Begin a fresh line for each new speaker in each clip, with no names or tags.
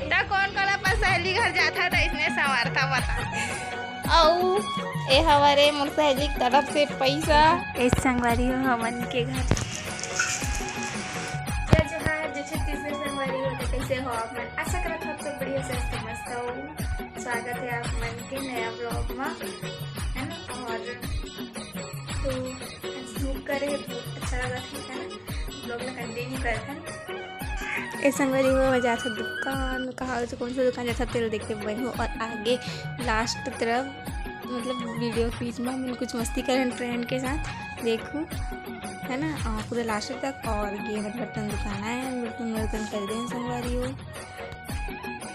ता कौन कला पर सहेली घर जाता था इसने सवार था बता और ए हमारे मोर सहेली की तरफ से पैसा
इस संगवारी हो हमन के घर
छत्तीसगढ़ संगवारी हो तो कैसे हो आप मन आशा करत हो सब बढ़िया से मस्त हो। स्वागत है आप मन के नया ब्लॉग में, है ना। और तो धूप करे बहुत अच्छा लगा है ना, ब्लॉग में कंटिन्यू करते हैं।
इस संगवारी हो वजह से दुकान कहा तो कौन सा दुकान जैसा तेल देखते बन हो। और आगे लास्ट तरफ मतलब वीडियो बीच में मैंने कुछ मस्ती करें फ्रेंड के साथ देखूँ, है ना। पूरे लास्ट तक। और ये बर्तन दुकान आए हैं, बर्तन खरीदे हैं संगवारी हो।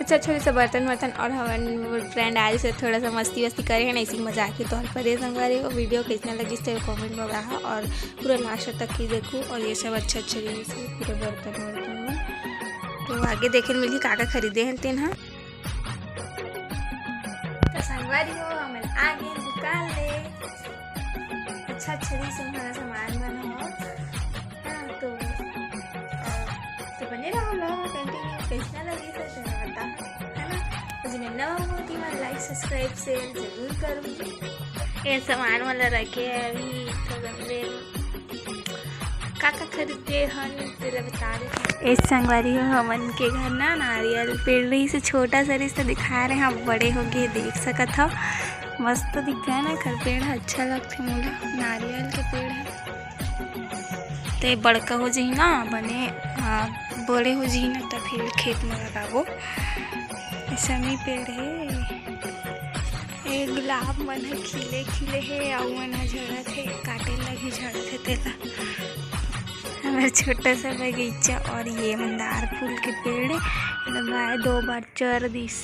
अच्छा छोटे से बर्तन और हमारे फ्रेंड आज से थोड़ा सा मस्ती वस्ती करे हैं ना, इसी मजाक के तौर पर ये संगवारी हो। वीडियो कितना लगी इस कमेंट में रहा और पूरा लास्ट तक ही देखूँ। और ये सब अच्छे तरीके से पूरे बर्तन में तो आगे देखे मिली काका खरीदे हैं तीन। हाँ
तो संगवारी हो हमें आगे दुकान ले अच्छा से हमारा सामान बना हो। हाँ तो बने रहो लोग कंटिन्यू कैसा लगी तो बता, है ना। मुझे मैं नवा होती मैं लाइक सब्सक्राइब शेयर जरूर करूँगी। ये सामान वाला रखे है अभी तो काका खरीदे हन तेरा बता रहे।
इस संगवारी हो हमन के घर ना नारियल पेड़ रही से छोटा सा रिश्ता दिखा रहे हैं, आप बड़े हो गए देख सकत हो। मस्त दिख रहा है ना, घर पेड़ अच्छा लगता है। मोला नारियल का पेड़ है तो बड़का हो जाही ना बने बड़े हो जाही ना तो फिर खेत में लगाबो। ऐसा नहीं पेड़ है, एक गुलाब मन है खिले खिले है और मन है झड़त है, काटे लगी झड़त है तेला हमारा छोटा सा बगीचा। और ये मंदार फूल के पेड़ लगाए 2 बार 4 दिस।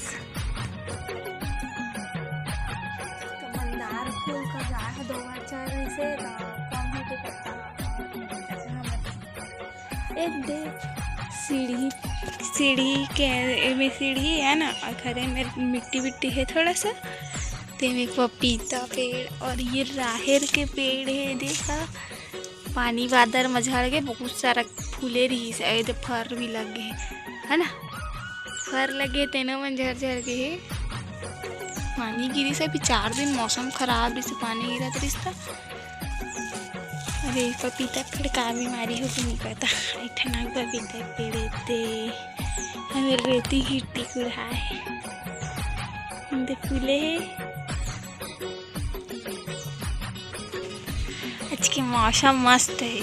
तो मंदार फूल का है 2 बार 4 दिस है कम है के पत्ता एक दे सीढ़ी के में सीढ़ी है ना, और खरे में मिट्टी है थोड़ा सा। ते में पपीता पेड़ और ये राहेर के पेड़ है देखा। पानी बादर मझाड़ के बहुत सारा फूले रही से फर भी लगे है ना, फर लगे तेना मन झड़ के है। पानी गिरी से अभी 4 दिन मौसम खराब रही से पानी गिरा तो रिश्ता। अरे पपीता पेड़ का बीमारी हो भी नहीं पता। इतना पपीता पेड़ दे हमें रेती गिट्टी कुड़ाए फूले है। आज की मौसम मस्त है।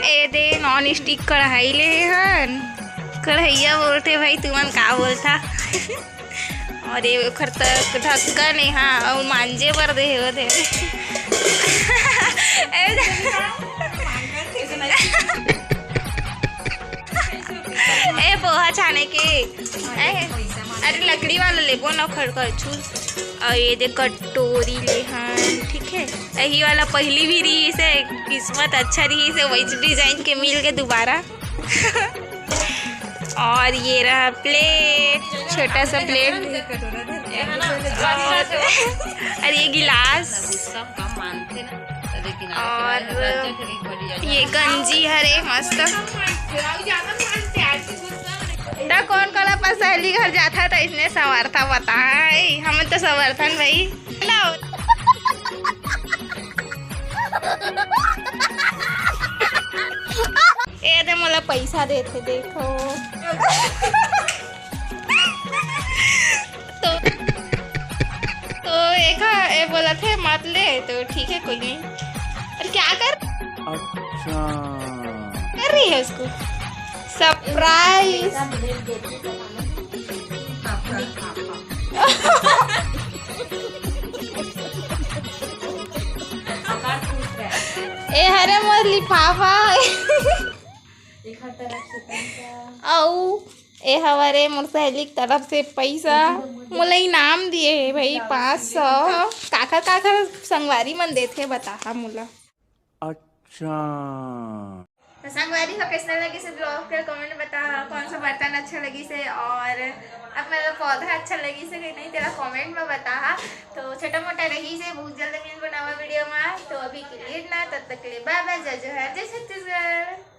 ए दे नॉन स्टिक कढ़ाई ले हन, कढ़ैया बोलते भाई तुमन का बोलता। और ये तक ढक्कन है। हाँ और मांझे पर दे हो दे ए पोहा छाने के अरे लकड़ी वाला लेबो ना खड़कर छू। और ये दे कटोरी ले हन, ठीक है। यही वाला पहली भी रही से किस्मत अच्छा रही से वही डिजाइन के मिल के दोबारा। और ये रहा प्लेट, छोटा सा प्लेट। और ये गिलास और ये गंजी हरे मस्त। ता कौन कला पर सहेली घर जाता था इसने सवार था बता, हमें तो समर्थन भाई। ए दे मोला पैसा देते देखो तो एक बोला थे मत ले तो ठीक है कोई नहीं। और क्या कर रही है उसको सरप्राइज।
ए हरे मोर लिफाफा औ ए हमारे मोर सहेली की तरफ से पैसा मोला इनाम दिए है भाई 500। काखर काखर संगवारी मन देथे बता मोला।
अच्छा
तो संगवारी हो कैसा लगी से ब्लॉग के कमेंट में बता, कौन सा बर्तन अच्छा लगी से और अब मेरा पौधा अच्छा लगी से कि नहीं तेरा कमेंट में बता। तो छोटा मोटा रही से बहुत जल्द मिल बनावा वीडियो में। तो अभी के लिए ना, तब तक के लिए बाय बाय, जय जोहार, जय छत्तीसगढ़।